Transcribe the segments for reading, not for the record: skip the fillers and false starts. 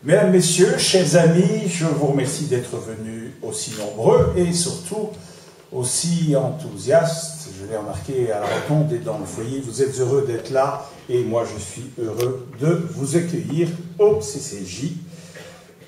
Mesdames, Messieurs, chers amis, je vous remercie d'être venus aussi nombreux et surtout aussi enthousiastes. Je l'ai remarqué à la rotonde et dans le foyer, vous êtes heureux d'être là et moi je suis heureux de vous accueillir au CCJ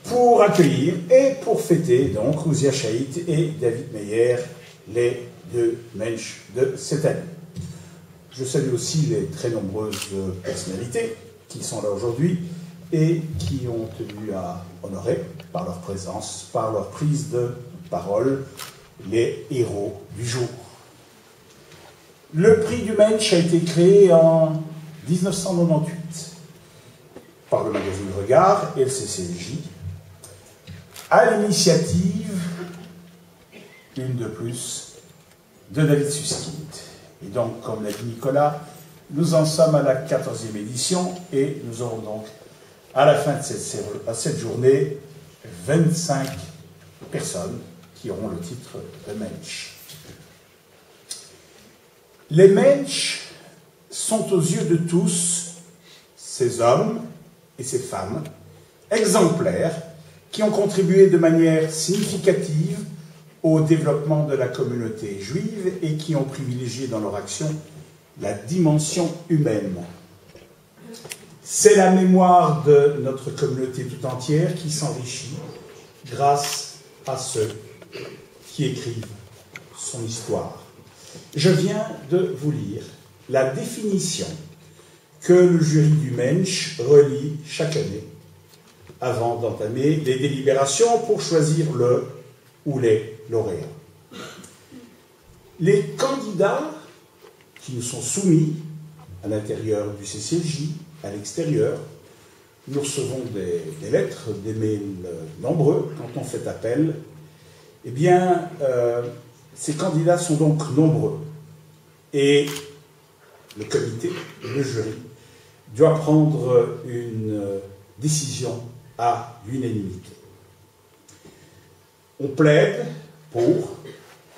pour accueillir et pour fêter donc Ouzia Chahit et David Meyer, les deux mensch de cette année. Je salue aussi les très nombreuses personnalités qui sont là aujourd'hui et qui ont tenu à honorer par leur présence, par leur prise de parole, les héros du jour. Le prix du Mensch a été créé en 1998 par le magazine Regard et le CCJ, à l'initiative, une de plus, de David Suskind. Et donc, comme l'a dit Nicolas, nous en sommes à la 14e édition et nous aurons donc à la fin de cette journée 25 personnes qui auront le titre de Mensch. Les Mensch sont aux yeux de tous ces hommes et ces femmes exemplaires qui ont contribué de manière significative au développement de la communauté juive et qui ont privilégié dans leur action la dimension humaine. C'est la mémoire de notre communauté tout entière qui s'enrichit grâce à ceux qui écrivent son histoire. Je viens de vous lire la définition que le jury du Mensch relit chaque année avant d'entamer les délibérations pour choisir le ou les lauréats. Les candidats qui nous sont soumis à l'intérieur du CCJ, à l'extérieur, nous recevons des lettres, des mails nombreux quand on fait appel. Eh bien, ces candidats sont donc nombreux. Et le comité, le jury, doit prendre une décision à l'unanimité. On plaide pour,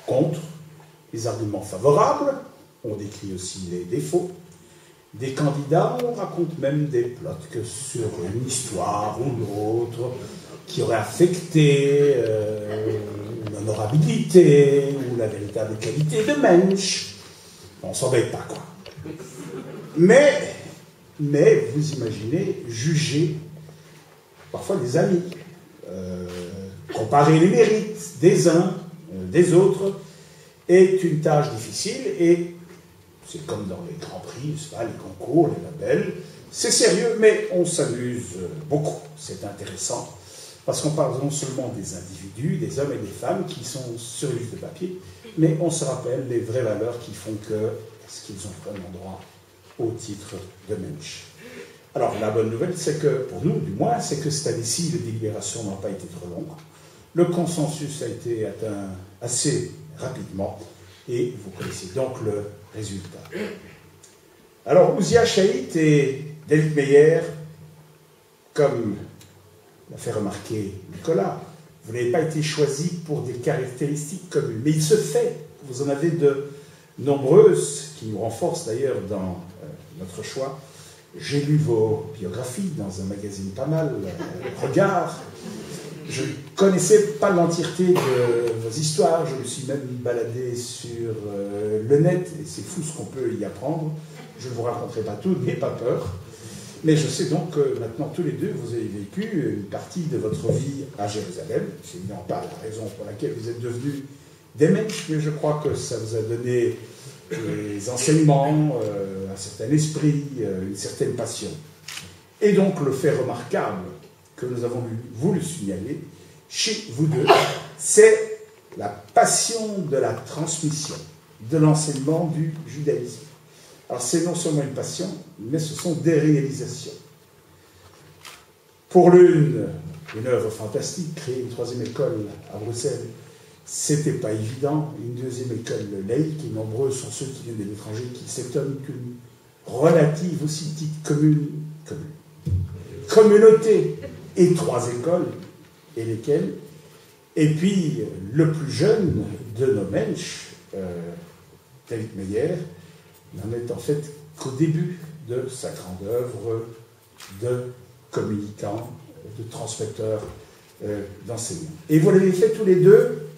contre, les arguments favorables, on décrit aussi les défauts. Des candidats, on raconte même des plots que sur une histoire ou l'autre qui aurait affecté l'honorabilité ou la véritable qualité de Mensch. On ne s'embête pas, quoi. Mais vous imaginez juger parfois des amis, comparer les mérites des uns, des autres, est une tâche difficile et c'est comme dans les grands prix, les concours, les labels. C'est sérieux, mais on s'amuse beaucoup. C'est intéressant, parce qu'on parle non seulement des individus, des hommes et des femmes qui sont sur une liste de papier, mais on se rappelle les vraies valeurs qui font ce qu'ils ont vraiment droit au titre de Mensch. Alors, la bonne nouvelle, c'est que, pour nous, du moins, c'est que cette année-ci, les délibérations n'ont pas été trop longues. Le consensus a été atteint assez rapidement, et vous connaissez donc le résultat. Alors, Ouzia Chahit et David Meyer, comme l'a fait remarquer Nicolas, vous n'avez pas été choisis pour des caractéristiques communes, mais il se fait, vous en avez de nombreuses, qui nous renforcent d'ailleurs dans notre choix. J'ai lu vos biographies dans un magazine pas mal, Regard. Je ne connaissais pas l'entièreté de vos histoires, je me suis même baladé sur le net, et c'est fou ce qu'on peut y apprendre. Je ne vous raconterai pas tout, n'ayez pas peur. Mais je sais donc que maintenant, tous les deux, vous avez vécu une partie de votre vie à Jérusalem. C'est évidemment pas la raison pour laquelle vous êtes devenus des Mensch, mais je crois que ça vous a donné des enseignements, un certain esprit, une certaine passion. Et donc, le fait remarquable que nous avons voulu signaler chez vous deux, c'est la passion de la transmission, de l'enseignement du judaïsme. Alors c'est non seulement une passion, mais ce sont des réalisations. Pour l'une, une œuvre fantastique, créer une troisième école à Bruxelles, c'était pas évident. Une deuxième école laïque, et nombreux sont ceux qui viennent de l'étranger qui s'étonnent qu'une relative aussi petite communauté et trois écoles, et lesquelles. Et puis, le plus jeune de nos Mensch, David Meyer, n'en est en fait qu'au début de sa grande œuvre de communicant de transmetteur d'enseignants. Et vous l'avez fait tous les deux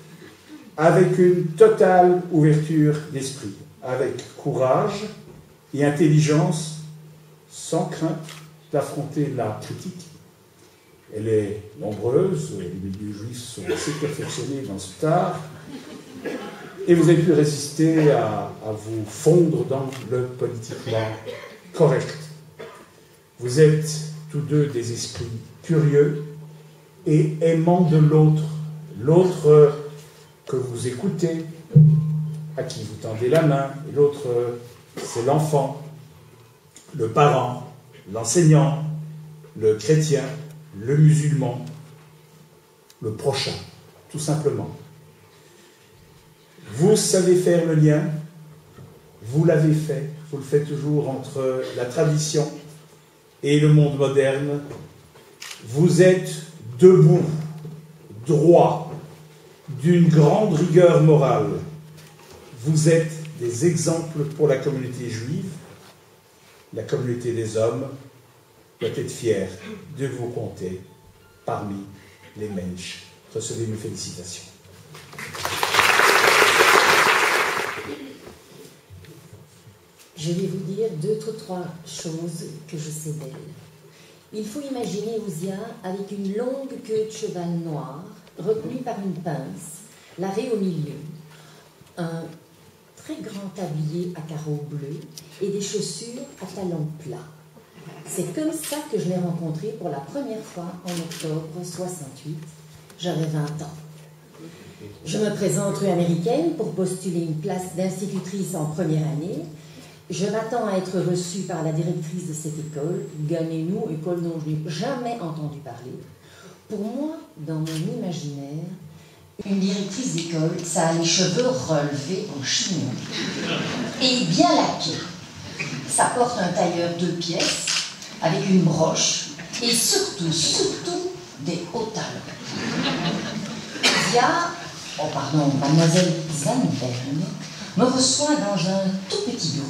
avec une totale ouverture d'esprit, avec courage et intelligence, sans crainte d'affronter la critique. Elle est nombreuse, les milieux juifs sont assez perfectionnés dans cet art, et vous avez pu résister à vous fondre dans le politiquement correct. Vous êtes tous deux des esprits curieux et aimants de l'autre, l'autre que vous écoutez, à qui vous tendez la main, et l'autre, c'est l'enfant, le parent, l'enseignant, le chrétien, le musulman, le prochain, tout simplement. Vous savez faire le lien, vous l'avez fait, vous le faites toujours entre la tradition et le monde moderne. Vous êtes debout, droit, d'une grande rigueur morale. Vous êtes des exemples pour la communauté juive. La communauté des hommes doit être fière de vous compter parmi les Mensch. Recevez mes félicitations. Je vais vous dire 2 ou 3 choses que je sais d'elle. Il faut imaginer Ouzia avec une longue queue de cheval noir, retenue par une pince, l'arrêt au milieu, un très grand tablier à carreaux bleus et des chaussures à talons plats. C'est comme ça que je l'ai rencontrée pour la première fois en octobre 68. J'avais 20 ans. Je me présente rue américaine pour postuler une place d'institutrice en première année. Je m'attends à être reçue par la directrice de cette école, Gagnez-nous, école dont je n'ai jamais entendu parler. Pour moi, dans mon imaginaire, une directrice d'école, ça a les cheveux relevés en chignon et bien laqués. Ça porte un tailleur 2 pièces avec une broche et surtout des hauts talons. Mademoiselle Zanbern me reçoit dans un tout petit bureau.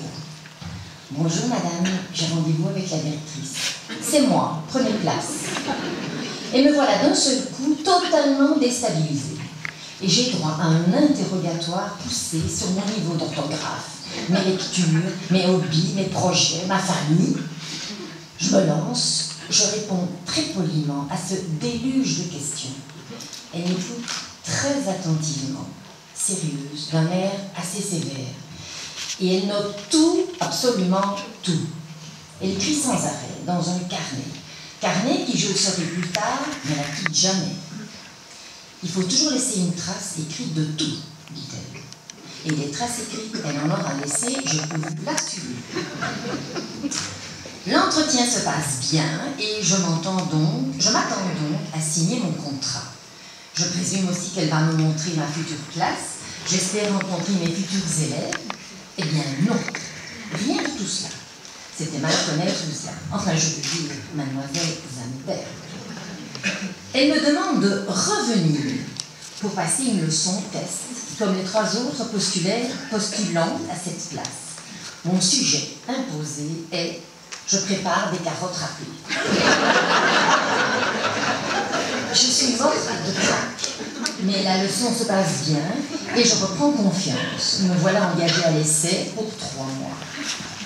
Bonjour madame, j'ai rendez-vous avec la directrice. C'est moi, première classe. Et me voilà d'un seul coup totalement déstabilisée. Et j'ai droit à un interrogatoire poussé sur mon niveau d'orthographe, mes lectures, mes hobbies, mes projets, ma famille. Je me lance, je réponds très poliment à ce déluge de questions. Elle m'écoute très attentivement, sérieuse, d'un air assez sévère. Et elle note tout, absolument tout. Elle écrit sans arrêt dans un carnet. Carnet qui, je le saurai plus tard, ne la quitte jamais. Il faut toujours laisser une trace écrite de tout, dit-elle. Et des traces écrites, elle en aura laissé, je peux vous l'assurer. L'entretien se passe bien et je m'attends donc à signer mon contrat. Je présume aussi qu'elle va me montrer ma future classe. J'espère rencontrer mes futurs élèves. Eh bien non, rien de tout cela. C'était mal connaître Ouzia. Enfin, je veux dire, mademoiselle Zanbern. Elle me demande de revenir pour passer une leçon test, comme les 3 autres postulantes à cette place. Mon sujet imposé est « Je prépare des carottes râpées ». Je suis morte de craque, mais la leçon se passe bien et je reprends confiance. Me voilà engagée à l'essai pour 3 mois.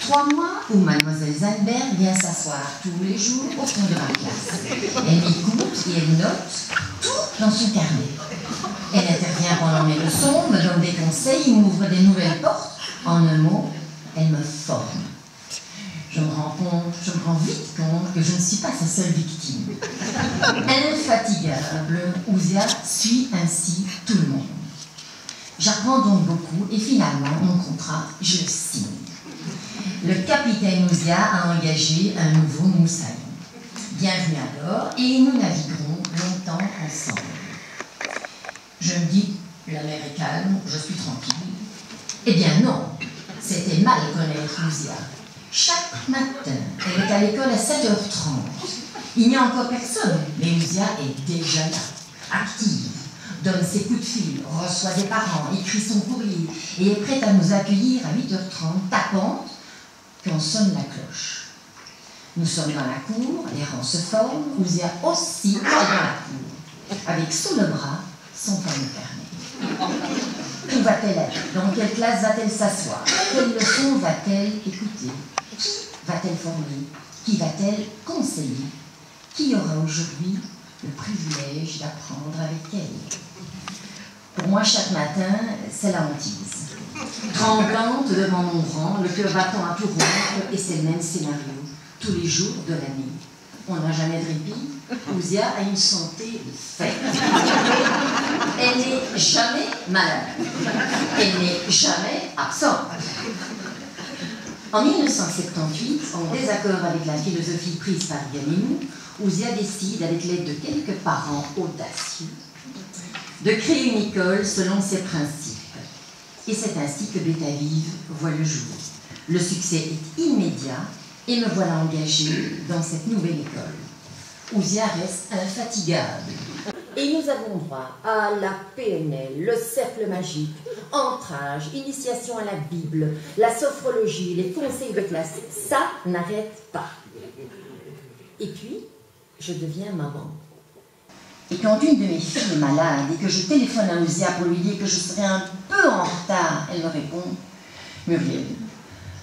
3 mois où mademoiselle Zanbern vient s'asseoir tous les jours au fond de ma classe. Elle m'écoute et elle note tout dans son carnet. Elle intervient pendant mes leçons, me donne des conseils, m'ouvre des nouvelles portes. En un mot, elle me forme. Je me rends vite compte que je ne suis pas sa seule victime. Infatigable, Ouzia suit ainsi tout le monde. J'apprends donc beaucoup et finalement, mon contrat, je le signe. Le capitaine Ouzia a engagé un nouveau moussaillon. Bienvenue alors, et nous naviguerons longtemps ensemble. Je me dis, la mer est calme, je suis tranquille. Eh bien non, c'était mal connaître Ouzia. Chaque matin, elle est à l'école à 7h30. Il n'y a encore personne, mais Ouzia est déjà là, active, donne ses coups de fil, reçoit des parents, écrit son courrier et est prête à nous accueillir à 8h30, tapante, quand sonne la cloche. Nous sommes dans la cour, les rangs se forment, Ouzia aussi est dans la cour, avec sous le bras son panneau fermé. Où va-t-elle aller? Dans quelle classe va-t-elle s'asseoir? Quelle leçon va-t-elle écouter? Va-t-elle former? Qui va-t-elle conseiller? Qui aura aujourd'hui le privilège d'apprendre avec elle? Pour moi, chaque matin, c'est la hantise. Tremblante devant mon rang, le cœur battant à tout rompre, et c'est le même scénario, tous les jours de l'année. On n'a jamais de répit. Ouzia a une santé de fer. Elle n'est jamais malade. Elle n'est jamais absente. En 1978, en désaccord avec la philosophie prise par Gamenou, Ouzia décide, avec l'aide de quelques parents audacieux, de créer une école selon ses principes. Et c'est ainsi que Beta Vive voit le jour. Le succès est immédiat et me voilà engagée dans cette nouvelle école. Ouzia reste infatigable. Et nous avons droit à la PNL, le cercle magique, entrage, initiation à la Bible, la sophrologie, les conseils de classe. Ça n'arrête pas. Et puis, je deviens maman. Et quand une de mes filles est malade et que je téléphone à Ouzia pour lui dire que je serai un peu en retard, elle me répond « Muriel,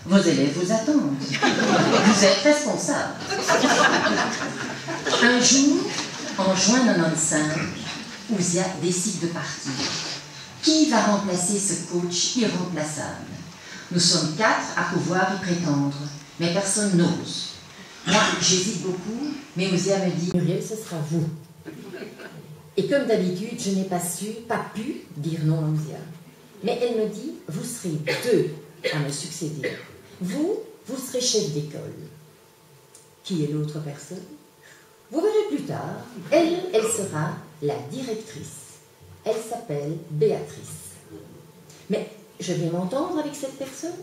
vos élèves vous attendent. Vous êtes responsable. » Un jour, en juin 1995, Ouzia décide de partir. Qui va remplacer ce coach irremplaçable? Nous sommes 4 à pouvoir y prétendre, mais personne n'ose. Moi, j'hésite beaucoup, mais Ouzia me dit « Muriel, ce sera vous. » Et comme d'habitude, je n'ai pas pu dire non à Ouzia. Mais elle me dit, vous serez 2 à me succéder. Vous serez chef d'école. Qui est l'autre personne? Vous verrez plus tard. Elle sera la directrice. Elle s'appelle Béatrice. Mais je vais m'entendre avec cette personne?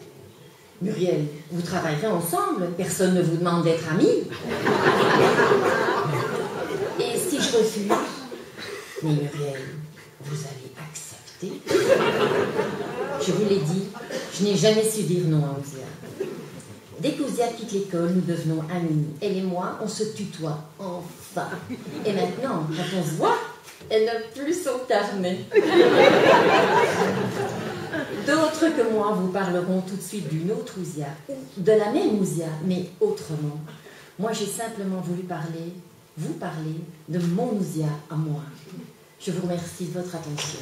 Muriel, vous travaillerez ensemble. Personne ne vous demande d'être amie. Et si je refuse? Mais Muriel, vous allez accepter? Je vous l'ai dit, je n'ai jamais su dire non à Ouzia. Dès qu'Ouzia quitte l'école, nous devenons amis. Elle et moi, on se tutoie, enfin. Et maintenant, quand on se voit, elle n'a plus son carnet. D'autres que moi vous parleront tout de suite d'une autre Ouzia, ou de la même Ouzia, mais autrement. Moi, j'ai simplement voulu vous parler de mon Ouzia à moi. Je vous remercie de votre attention.